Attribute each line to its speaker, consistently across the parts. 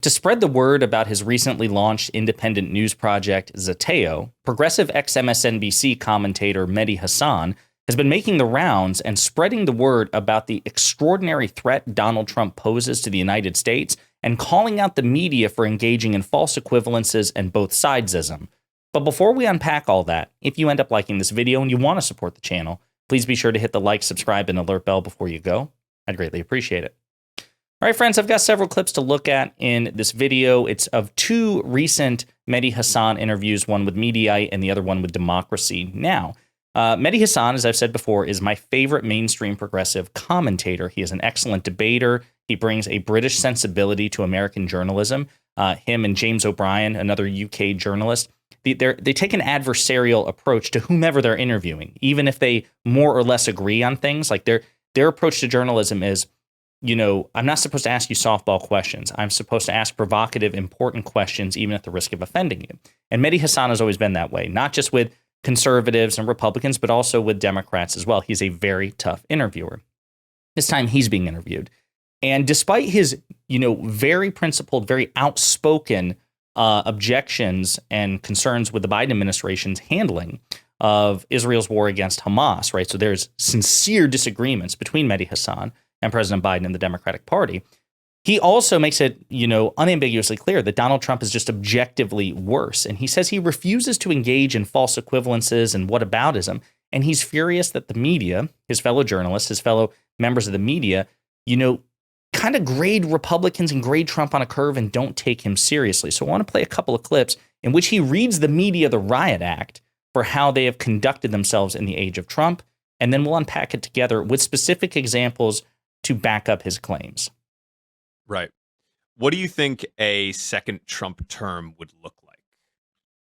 Speaker 1: To spread the word about his recently launched independent news project, Zateo, progressive ex-MSNBC commentator Mehdi Hasan has been making the rounds and spreading the word about the extraordinary threat Donald Trump poses to the United States and calling out the media for engaging in false equivalences and both sidesism. But before we unpack all that, if you end up liking this video and you want to support the channel, please be sure to hit the like, subscribe, and alert bell before you go. I'd greatly appreciate it. All right, friends, I've got several clips to look at in this video. It's of two recent Mehdi Hasan interviews, one with Mediaite and the other one with Democracy Now! Mehdi Hasan, as I've said before, is my favorite mainstream progressive commentator. He is an excellent debater. He brings a British sensibility to American journalism. Him and James O'Brien, another UK journalist, they take an adversarial approach to whomever they're interviewing, even if they more or less agree on things. Like their approach to journalism is, you know, I'm not supposed to ask you softball questions. I'm supposed to ask provocative, important questions, even at the risk of offending you. And Mehdi Hasan has always been that way, not just with conservatives and Republicans, but also with Democrats as well. He's a very tough interviewer. This time he's being interviewed. And despite his, very principled, very outspoken objections and concerns with the Biden administration's handling of Israel's war against Hamas, right? So there's sincere disagreements between Mehdi Hasan and President Biden and the Democratic Party. He also makes it, unambiguously clear that Donald Trump is just objectively worse. And he says he refuses to engage in false equivalences and whataboutism. And he's furious that the media, his fellow journalists, his fellow members of the media, kind of grade Republicans and grade Trump on a curve and don't take him seriously. So I want to play a couple of clips in which he reads the media the riot act for how they have conducted themselves in the age of Trump. And then we'll unpack it together with specific examples to back up his claims.
Speaker 2: Right. What do you think a second Trump term would look like?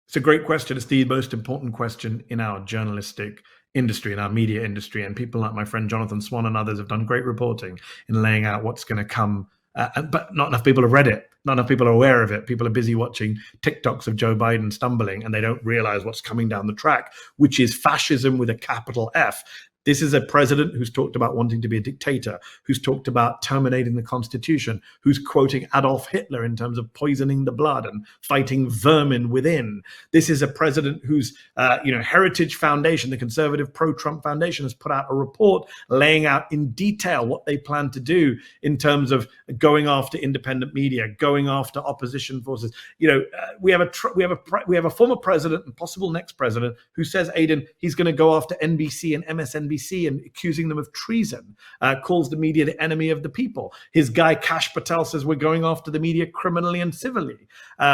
Speaker 3: It's a great question. It's the most important question in our journalistic industry, in our media industry. And people like my friend Jonathan Swan and others have done great reporting in laying out what's going to come. But not enough people have read it. Not enough people are aware of it. People are busy watching TikToks of Joe Biden stumbling, and they don't realize what's coming down the track, which is fascism with a capital F. This is a president who's talked about wanting to be a dictator, who's talked about terminating the Constitution, who's quoting Adolf Hitler in terms of poisoning the blood and fighting vermin within. This is a president whose, Heritage Foundation, the conservative pro-Trump foundation, has put out a report laying out in detail what they plan to do in terms of going after independent media, going after opposition forces. We have a former president and possible next president who says, Aidan, he's going to go after NBC and MSNBC and accusing them of treason, calls the media the enemy of the people. His guy Kash Patel says we're going after the media criminally and civilly.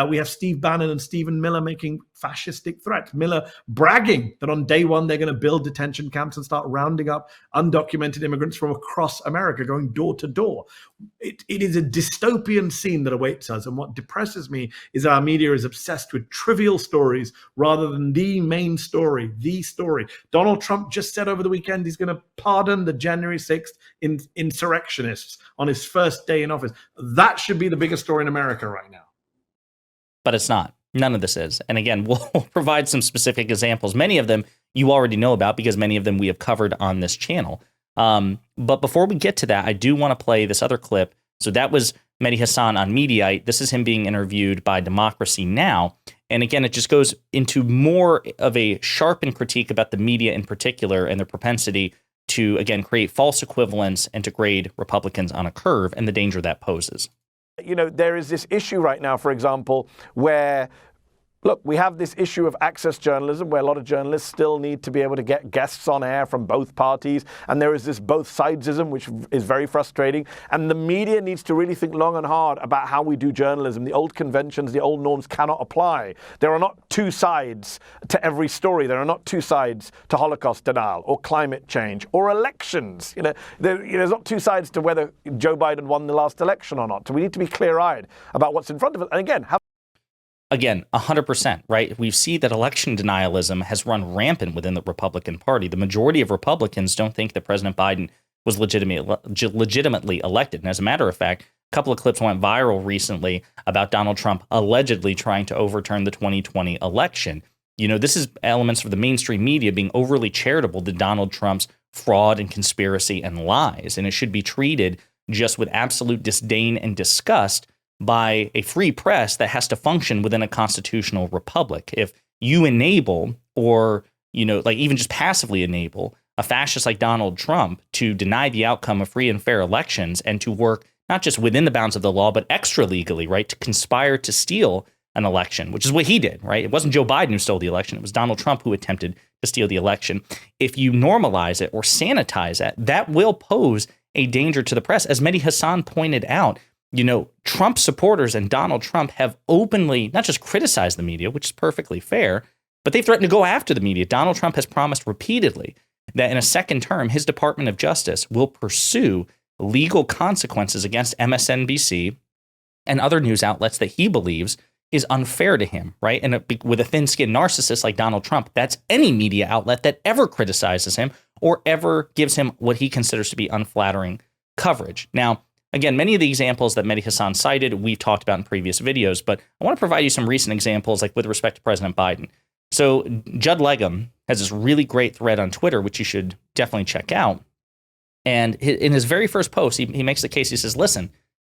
Speaker 3: We have Steve Bannon and Stephen Miller making fascistic threats. Miller bragging that on day one they're going to build detention camps and start rounding up undocumented immigrants from across America, going door to door. It is a dystopian scene that awaits us. And what depresses me is our media is obsessed with trivial stories rather than the main story, the story. Donald Trump just said over the weekend he's going to pardon the January 6th insurrectionists on his first day in office. That should be the biggest story in America right now.
Speaker 1: But it's not. None of this is. And again, we'll provide some specific examples. Many of them you already know about because many of them we have covered on this channel. But before we get to that, I do want to play this other clip. So that was Mehdi Hasan on Mediaite. This is him being interviewed by Democracy Now! And again, it just goes into more of a sharpened critique about the media in particular and their propensity to, again, create false equivalence and to grade Republicans on a curve and the danger that poses.
Speaker 4: There is this issue right now, for example, where look, we have this issue of access journalism where a lot of journalists still need to be able to get guests on air from both parties. And there is this both sidesism, which is very frustrating. And the media needs to really think long and hard about how we do journalism. The old conventions, the old norms cannot apply. There are not two sides to every story. There are not two sides to Holocaust denial or climate change or elections. There's not two sides to whether Joe Biden won the last election or not. So we need to be clear-eyed about what's in front of us. And
Speaker 1: again, 100%, right? We see that election denialism has run rampant within the Republican Party. The majority of Republicans don't think that President Biden was legitimately elected. And as a matter of fact, a couple of clips went viral recently about Donald Trump allegedly trying to overturn the 2020 election. This is elements of the mainstream media being overly charitable to Donald Trump's fraud and conspiracy and lies. And it should be treated just with absolute disdain and disgust by a free press that has to function within a constitutional republic. If you enable, or, like even just passively enable, a fascist like Donald Trump to deny the outcome of free and fair elections and to work not just within the bounds of the law, but extra legally, right, to conspire to steal an election, which is what he did, right? It wasn't Joe Biden who stole the election. It was Donald Trump who attempted to steal the election. If you normalize it or sanitize it, that will pose a danger to the press. As Mehdi Hasan pointed out, Trump supporters and Donald Trump have openly not just criticized the media, which is perfectly fair, but they've threatened to go after the media. Donald Trump has promised repeatedly that in a second term, his Department of Justice will pursue legal consequences against MSNBC and other news outlets that he believes is unfair to him, right? And with a thin-skinned narcissist like Donald Trump, that's any media outlet that ever criticizes him or ever gives him what he considers to be unflattering coverage. Now, again, many of the examples that Mehdi Hasan cited, we've talked about in previous videos, but I want to provide you some recent examples, like with respect to President Biden. So Judd Legum has this really great thread on Twitter, which you should definitely check out. And in his very first post, he makes the case. He says, listen,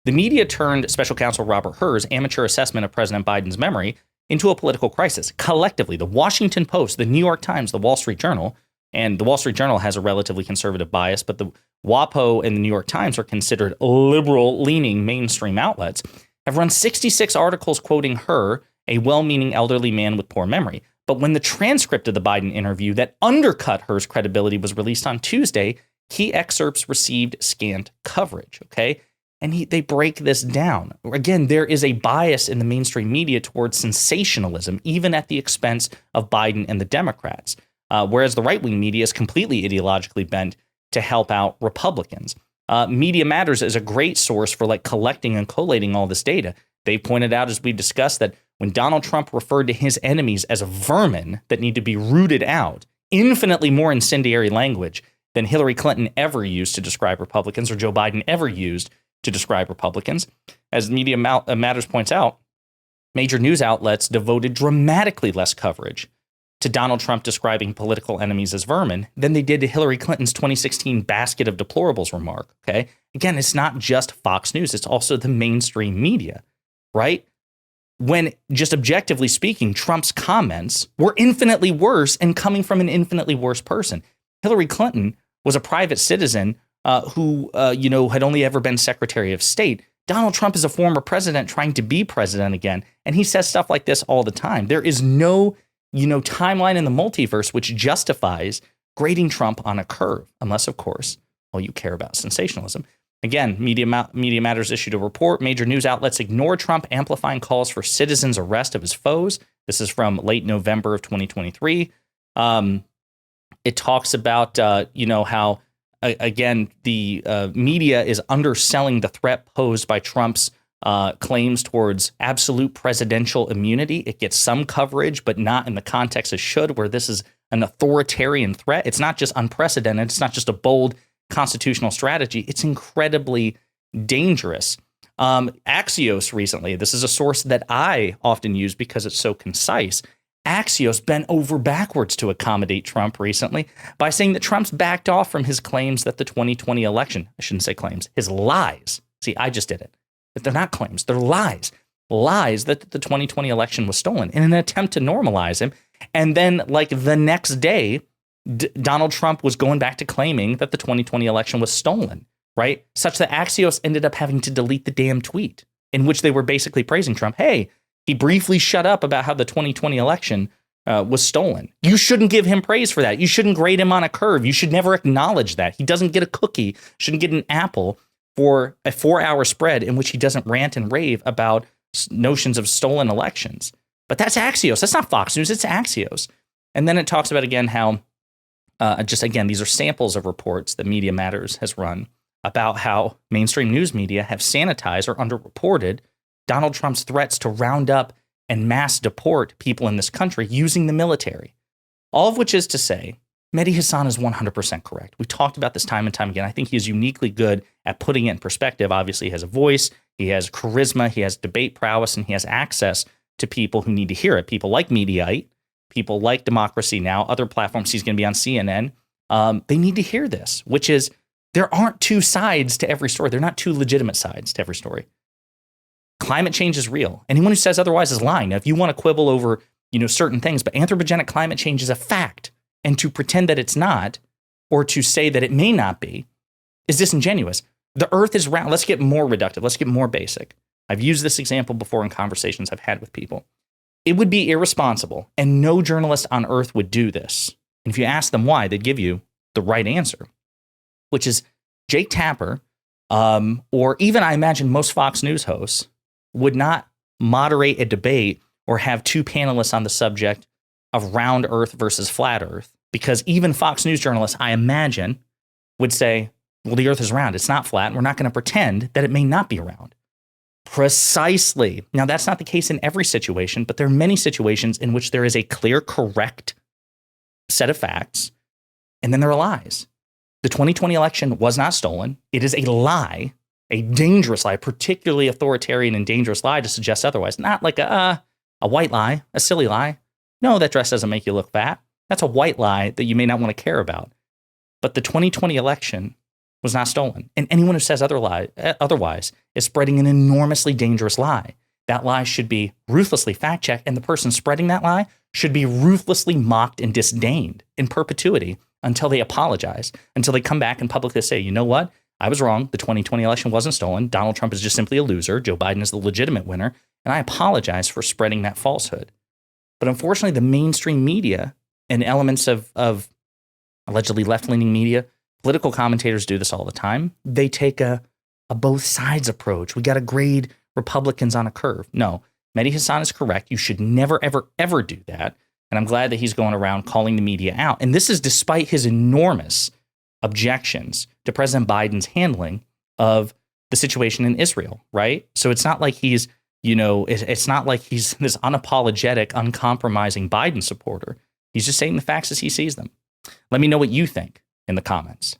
Speaker 1: the media turned Special Counsel Robert Hur's amateur assessment of President Biden's memory into a political crisis. Collectively, the Washington Post, the New York Times, the Wall Street Journal, and the Wall Street Journal has a relatively conservative bias, but the WAPO and the New York Times are considered liberal-leaning mainstream outlets, have run 66 articles quoting Hur, a well-meaning elderly man with poor memory. But when the transcript of the Biden interview that undercut Hur's credibility was released on Tuesday, key excerpts received scant coverage, okay? And they break this down. Again, there is a bias in the mainstream media towards sensationalism, even at the expense of Biden and the Democrats, whereas the right-wing media is completely ideologically bent to help out Republicans. Media Matters is a great source for collecting and collating all this data. They pointed out, as we discussed, that when Donald Trump referred to his enemies as vermin that need to be rooted out, infinitely more incendiary language than Hillary Clinton ever used to describe Republicans or Joe Biden ever used to describe Republicans. As Media Matters points out, major news outlets devoted dramatically less coverage to Donald Trump describing political enemies as vermin than they did to Hillary Clinton's 2016 basket of deplorables remark, okay? Again, it's not just Fox News, it's also the mainstream media, right? When, just objectively speaking, Trump's comments were infinitely worse and coming from an infinitely worse person. Hillary Clinton was a private citizen who had only ever been Secretary of State. Donald Trump is a former president trying to be president again, and he says stuff like this all the time. There is no, timeline in the multiverse which justifies grading Trump on a curve, unless, of course, you care about sensationalism. Again, Media Matters issued a report. Major news outlets ignore Trump amplifying calls for citizens' arrest of his foes. This is from late November of 2023. It talks about, how, again, the media is underselling the threat posed by Trump's claims towards absolute presidential immunity. It gets some coverage, but not in the context it should, where this is an authoritarian threat. It's not just unprecedented. It's not just a bold constitutional strategy. It's incredibly dangerous. Axios recently, this is a source that I often use because it's so concise. Axios bent over backwards to accommodate Trump recently by saying that Trump's backed off from his claims that the 2020 election, I shouldn't say claims, his lies. See, I just did it. But they're not claims, they're lies. Lies that the 2020 election was stolen in an attempt to normalize him. And then the next day, Donald Trump was going back to claiming that the 2020 election was stolen, right? Such that Axios ended up having to delete the damn tweet in which they were basically praising Trump. Hey, he briefly shut up about how the 2020 election was stolen. You shouldn't give him praise for that. You shouldn't grade him on a curve. You should never acknowledge that. He doesn't get a cookie, shouldn't get an apple for a 4-hour spread in which he doesn't rant and rave about notions of stolen elections. But that's Axios. That's not Fox News. It's Axios. And then it talks about, again, how these are samples of reports that Media Matters has run about how mainstream news media have sanitized or underreported Donald Trump's threats to round up and mass deport people in this country using the military. All of which is to say, Mehdi Hasan is 100% correct. We talked about this time and time again. I think he is uniquely good at putting it in perspective. Obviously, he has a voice, he has charisma, he has debate prowess, and he has access to people who need to hear it. People like Mediaite, people like Democracy Now!, other platforms. He's going to be on CNN. They need to hear this, which is there aren't two sides to every story. There are not two legitimate sides to every story. Climate change is real. Anyone who says otherwise is lying. Now, if you want to quibble over, certain things, but anthropogenic climate change is a fact. And to pretend that it's not, or to say that it may not be, is disingenuous. The earth is round. Let's get more reductive. Let's get more basic. I've used this example before in conversations I've had with people. It would be irresponsible, and no journalist on earth would do this. And if you ask them why, they'd give you the right answer, which is Jake Tapper, or even I imagine most Fox News hosts, would not moderate a debate or have two panelists on the subject of round earth versus flat earth, because even Fox News journalists, I imagine, would say, well, the earth is round. It's not flat. And we're not going to pretend that it may not be round. Precisely. Now, that's not the case in every situation, but there are many situations in which there is a clear, correct set of facts, and then there are lies. The 2020 election was not stolen. It is a lie, a dangerous lie, particularly authoritarian and dangerous lie to suggest otherwise. Not like a white lie, a silly lie. No, that dress doesn't make you look fat. That's a white lie that you may not want to care about. But the 2020 election was not stolen. And anyone who says otherwise is spreading an enormously dangerous lie. That lie should be ruthlessly fact-checked, and the person spreading that lie should be ruthlessly mocked and disdained in perpetuity until they apologize, until they come back and publicly say, you know what? I was wrong. The 2020 election wasn't stolen. Donald Trump is just simply a loser. Joe Biden is the legitimate winner. And I apologize for spreading that falsehood. But unfortunately, the mainstream media and elements of allegedly left-leaning media, political commentators do this all the time. They take a both sides approach. We got to grade Republicans on a curve. No, Mehdi Hasan is correct. You should never, ever, ever do that. And I'm glad that he's going around calling the media out. And this is despite his enormous objections to President Biden's handling of the situation in Israel, right? So it's not like he's, it's not like he's this unapologetic, uncompromising Biden supporter. He's just saying the facts as he sees them. Let me know what you think in the comments.